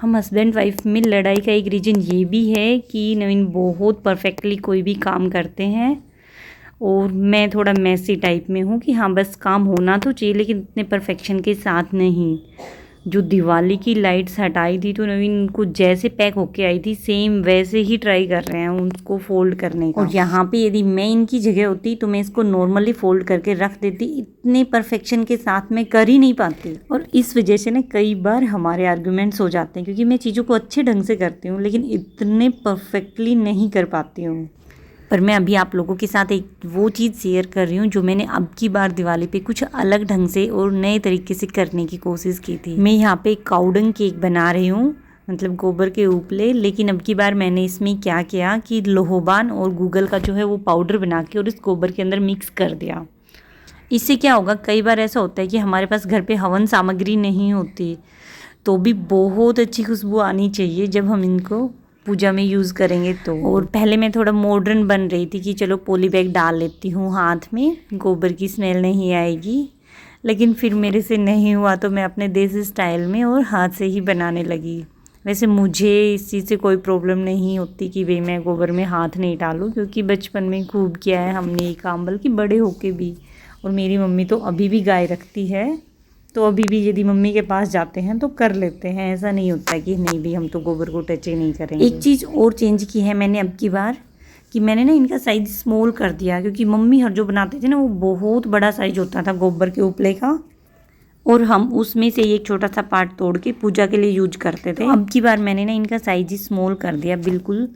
हम husband wife में लड़ाई का एक रीज़न ये भी है कि नवीन बहुत परफेक्टली कोई भी काम करते हैं और मैं थोड़ा मैसी टाइप में हूँ कि हाँ बस काम होना तो चाहिए लेकिन इतने परफेक्शन के साथ नहीं। जो दिवाली की लाइट्स हटाई थी तो नवीन उनको जैसे पैक होके आई थी सेम वैसे ही ट्राई कर रहे हैं उनको फोल्ड करने का। और यहाँ पे यदि मैं इनकी जगह होती तो मैं इसको नॉर्मली फोल्ड करके रख देती, इतने परफेक्शन के साथ मैं कर ही नहीं पाती। और इस वजह से ना कई बार हमारे आर्ग्यूमेंट्स हो जाते हैं क्योंकि मैं चीज़ों को अच्छे ढंग से करती हूँ लेकिन इतने परफेक्टली नहीं कर पाती हूँ। पर मैं अभी आप लोगों के साथ एक वो चीज़ शेयर कर रही हूँ जो मैंने अब की बार दिवाली पे कुछ अलग ढंग से और नए तरीके से करने की कोशिश की थी। मैं यहाँ पे एक काउडंग केक बना रही हूँ, मतलब गोबर के उपले। लेकिन अब की बार मैंने इसमें क्या किया कि लोहोबान और गूगल का जो है वो पाउडर बना के और इस गोबर के अंदर मिक्स कर दिया। इससे क्या होगा, कई बार ऐसा होता है कि हमारे पास घर पे हवन सामग्री नहीं होती तो भी बहुत अच्छी खुशबू आनी चाहिए जब हम इनको पूजा में यूज़ करेंगे तो। और पहले मैं थोड़ा मॉडर्न बन रही थी कि चलो पॉली बैग डाल लेती हूँ हाथ में, गोबर की स्मेल नहीं आएगी। लेकिन फिर मेरे से नहीं हुआ तो मैं अपने देसी स्टाइल में और हाथ से ही बनाने लगी। वैसे मुझे इस चीज़ से कोई प्रॉब्लम नहीं होती कि भाई मैं गोबर में हाथ नहीं डालूँ, क्योंकि बचपन में खूब किया है हमने ये काम, बल्कि बड़े होके भी। और मेरी मम्मी तो अभी भी गाय रखती है तो अभी भी यदि मम्मी के पास जाते हैं तो कर लेते हैं, ऐसा नहीं होता कि नहीं भी हम तो गोबर को टच ही नहीं करेंगे। एक चीज़ और चेंज की है मैंने अब की बार कि मैंने ना इनका साइज़ स्मॉल कर दिया, क्योंकि मम्मी हर जो बनाते थे ना वो बहुत बड़ा साइज होता था गोबर के उपले का और हम उसमें से एक छोटा सा पार्ट तोड़ के पूजा के लिए यूज करते थे। अब की बार मैंने ना इनका साइज स्मॉल कर दिया बिल्कुल,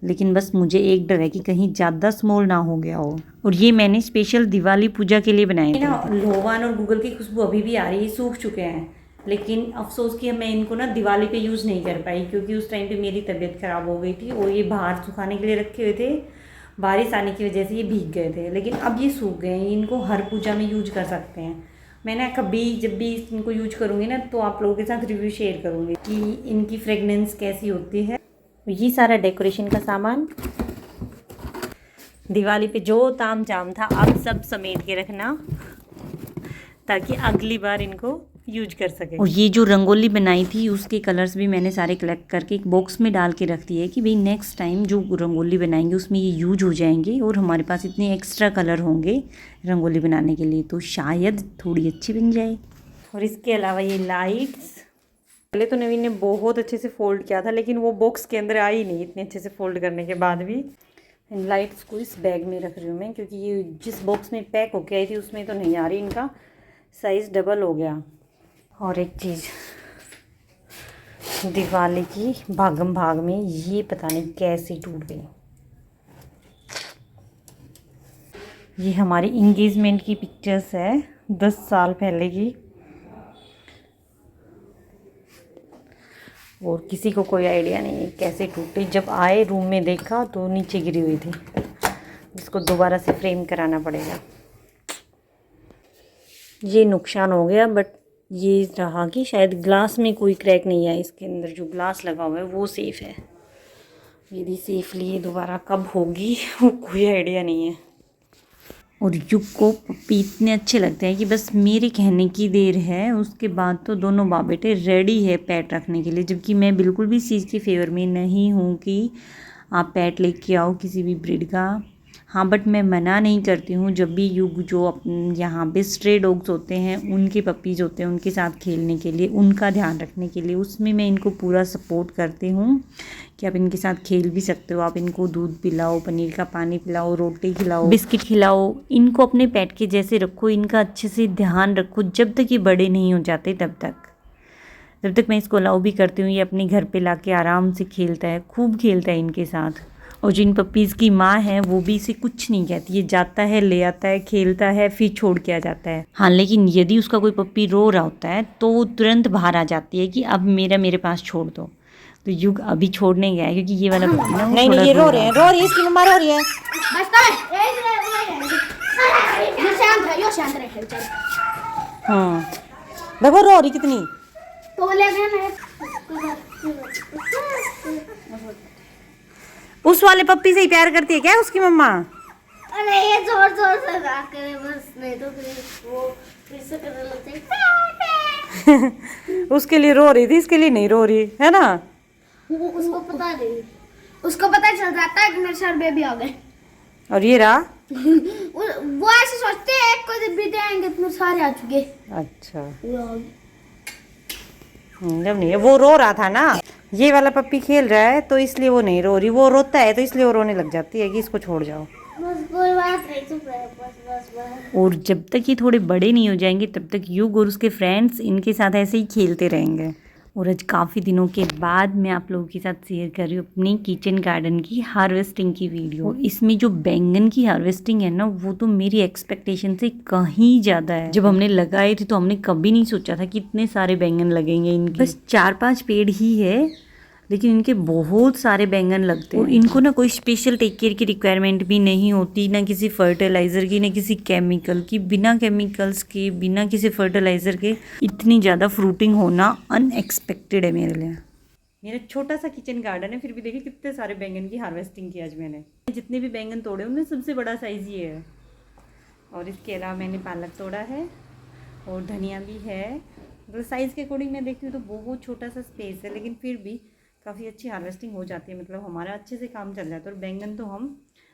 लेकिन बस मुझे एक डर है कि कहीं ज़्यादा स्मॉल ना हो गया हो। और ये मैंने स्पेशल दिवाली पूजा के लिए बनाए थे ना। लोहवान और गूगल की खुशबू अभी भी आ रही है, सूख चुके हैं, लेकिन अफसोस कि मैं इनको ना दिवाली पे यूज़ नहीं कर पाई क्योंकि उस टाइम पे मेरी तबीयत ख़राब हो गई थी और ये बाहर सुखाने के लिए रखे हुए थे, बारिश आने की वजह से ये भीग गए थे। लेकिन अब ये सूख गए हैं, इनको हर पूजा में यूज कर सकते हैं। मैं ना कभी जब भी इनको यूज करूँगी ना तो आप लोगों के साथ रिव्यू शेयर करूँगी कि इनकी फ्रेगनेंस कैसी होती है। ये सारा डेकोरेशन का सामान दिवाली पे जो ताम झाम था अब सब समेट के रखना ताकि अगली बार इनको यूज कर सके। और ये जो रंगोली बनाई थी उसके कलर्स भी मैंने सारे कलेक्ट करके एक बॉक्स में डाल के रख दिए कि भाई नेक्स्ट टाइम जो रंगोली बनाएंगे उसमें ये यूज हो जाएंगे और हमारे पास इतने एक्स्ट्रा कलर होंगे रंगोली बनाने के लिए तो शायद थोड़ी अच्छी बन जाए। और इसके अलावा ये लाइट्स पहले तो नवीन ने बहुत अच्छे से फोल्ड किया था लेकिन वो बॉक्स के अंदर आई नहीं इतने अच्छे से फोल्ड करने के बाद भी। लाइट्स को इस बैग में रख रही हूँ मैं क्योंकि ये जिस बॉक्स में पैक होके आई थी उसमें तो नहीं आ रही, इनका साइज़ डबल हो गया। और एक चीज़ दिवाली की भागम भाग में ये पता नहीं कैसे टूट गई। ये हमारी इंगेजमेंट की पिक्चर्स है 10 साल पहले की और किसी को कोई आइडिया नहीं है कैसे टूटी। जब आए रूम में देखा तो नीचे गिरी हुई थी, इसको दोबारा से फ्रेम कराना पड़ेगा। ये नुकसान हो गया बट ये रहा कि शायद ग्लास में कोई क्रैक नहीं है, इसके अंदर जो ग्लास लगा हुआ है वो सेफ़ है। यदि सेफली ये दोबारा कब होगी वो कोई आइडिया नहीं है। और युग को पप्पी इतने अच्छे लगते हैं कि बस मेरे कहने की देर है, उसके बाद तो दोनों बाप बेटे रेडी है पेट रखने के लिए। जबकि मैं बिल्कुल भी इस चीज़ के फेवर में नहीं हूँ कि आप पेट लेके आओ किसी भी ब्रीड का। हाँ बट मैं मना नहीं करती हूँ, जब भी युग जो यहाँ पे स्ट्रे डॉग्स होते हैं उनके पपीज़ होते हैं उनके साथ खेलने के लिए, उनका ध्यान रखने के लिए, उसमें मैं इनको पूरा सपोर्ट करती हूँ कि आप इनके साथ खेल भी सकते हो। आप इनको दूध पिलाओ, पनीर का पानी पिलाओ, रोटी खिलाओ, बिस्किट खिलाओ, इनको अपने पेट के जैसे रखो, इनका अच्छे से ध्यान रखो जब तक ये बड़े नहीं हो जाते तब तक। जब तक मैं इसको अलाउ भी करती हूँ ये अपने घर पे लाके आराम से खेलता है, खूब खेलता है इनके साथ। और जिन पपीज़ की माँ है वो भी इसे कुछ नहीं कहती, ये जाता है, ले आता है, खेलता है, फिर छोड़ के आ जाता है। हाँ लेकिन यदि उसका कोई पप्पी रो रहा होता है तो वो तुरंत बाहर आ जाती है कि अब मेरे पास छोड़ दो। तो युग अभी छोड़ने गया है क्योंकि ये वाला पप्पी ना नहीं ये रो रहे हैं, इसकी मम्मा रो रही है। हाँ देखो रो रही कितनी। उस वाले पप्पी से ही प्यार करती है क्या उसकी मम्मा? अरे ये जोर से ना करे बस, नहीं तो फिर वो फिर से करने लगते हैं। उसके लिए रो रही थी, इसके लिए नहीं रो रही है ना। उसको पता नहीं, उसको पता चल जाता है कि मेरे सर बेबी आ गए। और ये रहा वो ऐसे सोचते हैं कोई जब भी आएंगे तो मेरे सारे आ चुके। अच्छा जब नहीं है, वो रो रहा था ना। ये वाला पप्पी खेल रहा है तो इसलिए वो नहीं रो रही, वो रोता है तो इसलिए वो रोने लग जाती है कि इसको छोड़ जाओ। बस कोई बात नहीं, चुप रहे, बस। और जब तक ये थोड़े बड़े नहीं हो जाएंगे तब तक युग और उसके फ्रेंड्स इनके साथ ऐसे ही खेलते रहेंगे। और आज काफ़ी दिनों के बाद मैं आप लोगों के साथ शेयर कर रही हूँ अपनी किचन गार्डन की हार्वेस्टिंग की वीडियो। इसमें जो बैंगन की हार्वेस्टिंग है ना, वो तो मेरी एक्सपेक्टेशन से कहीं ज़्यादा है। जब हमने लगाए थे तो हमने कभी नहीं सोचा था कि इतने सारे बैंगन लगेंगे। इनके बस 4-5 पेड़ ही है, लेकिन इनके बहुत सारे बैंगन लगते हैं। और इनको ना कोई स्पेशल टेक केयर की रिक्वायरमेंट भी नहीं होती, ना किसी फर्टिलाइज़र की, ना किसी केमिकल की। बिना केमिकल्स के, बिना किसी फर्टिलाइज़र के इतनी ज़्यादा फ्रूटिंग होना अनएक्सपेक्टेड है मेरे लिए। मेरा छोटा सा किचन गार्डन है, फिर भी देखिए कितने सारे बैंगन की हार्वेस्टिंग की आज मैंने। जितने भी बैंगन तोड़े उनमें सबसे बड़ा साइज़ ये है। और इसके अलावा मैंने पालक तोड़ा है और धनिया भी है। मतलब साइज़ के अकॉर्डिंग मैं देखती हूँ तो बहुत छोटा सा स्पेस है, लेकिन फिर भी काफ़ी अच्छी हार्वेस्टिंग हो जाती है। मतलब हमारा अच्छे से काम चल जाता है। और बैंगन तो हम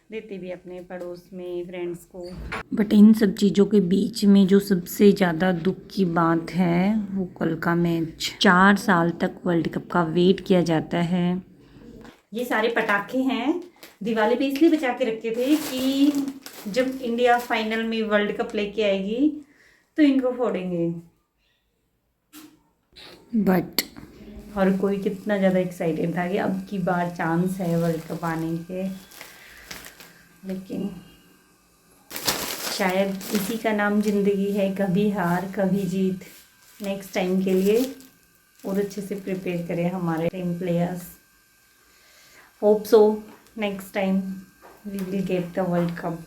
देते भी अपने पड़ोस में, फ्रेंड्स को। बट इन सब चीज़ों के बीच में जो सबसे ज़्यादा दुख की बात है वो कल का मैच। 4 साल तक वर्ल्ड कप का वेट किया जाता है। ये सारे पटाखे हैं, दिवाली पे इसलिए बचा के रखे थे कि जब इंडिया फाइनल में वर्ल्ड कप लेके आएगी तो इनको फोड़ेंगे। बट हर कोई कितना ज़्यादा एक्साइटेड था कि अब की बार चांस है वर्ल्ड कप आने के, लेकिन शायद इसी का नाम ज़िंदगी है, कभी हार कभी जीत। नेक्स्ट टाइम के लिए और अच्छे से प्रिपेयर करें हमारे team players. Hope so next time we will get the world cup.